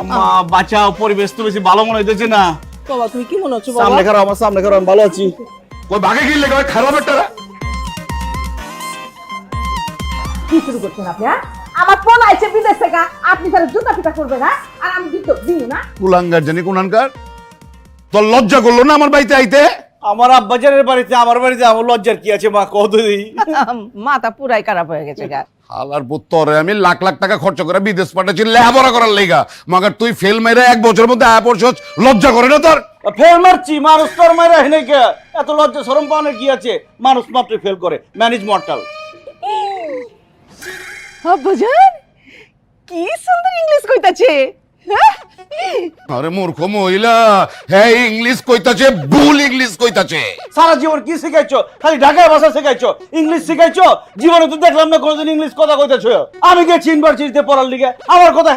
আম্মা বাঁচাও, পরিবেশ তো বেশি ভালো মনে হইতেছে না। বাবা তুমি কি মনে হচ্ছে বাবা? সামনে খারাপ, আমার সামনে খারাপ, আমি ভালো আছি। ওই বাঘে গিলে খারাপ একটা কি শুরু করছেন আপনি? হ্যাঁ, আমার ফোন আইছে বিদেশ থেকে, আপনি তাহলে জুতা পিটা করবেন না? আর আমি দিই না। কুলাঙ্গার জানি কোনানকার, তোর লজ্জা করলো না আমার বাড়িতে আইতে? আমার আব্বাজানের বাড়িতে আমার বাড়িতে আমার লজ্জার কি আছে মা, কত দিই। মাথা পুরাই খারাপ হয়ে গেছে গা। হালার পুত্তরে আমি লাখ লাখ টাকা খরচ করে বিদেশ পাঠাচ্ছি লেখাপড়া করার লেগা, মগর তুই ফেল মেরে 1 বছরের মধ্যে আয়া পড়ছস, লজ্জা করে না তোর? ফেল মারছি, মানুষ তোর মাইরা হেনে কে? এত লজ্জা শরম পাওয়ানোর কি আছে? মানুষ মাত্র ফেল করে, ম্যানেজ মর্টাল। আব্বাজান কি সুন্দর ইংলিশ কইতাছে। আরে মূর্খ মহিলা, হ্যাঁ ইংলিশ কইতাছে, ভুল ইংলিশ কইতাছে। সারা জীবন কি শিখাইছো? খালি ঢাকায় ভাষা শিখাইছো, ইংলিশ শিখাইছো? জীবনে তো দেখলাম না কোনোদিন ইংলিশ কথা কইতেছো। আমি গেছি ইউনিভার্সিটিতে পড়ার লিগে, আমার কথা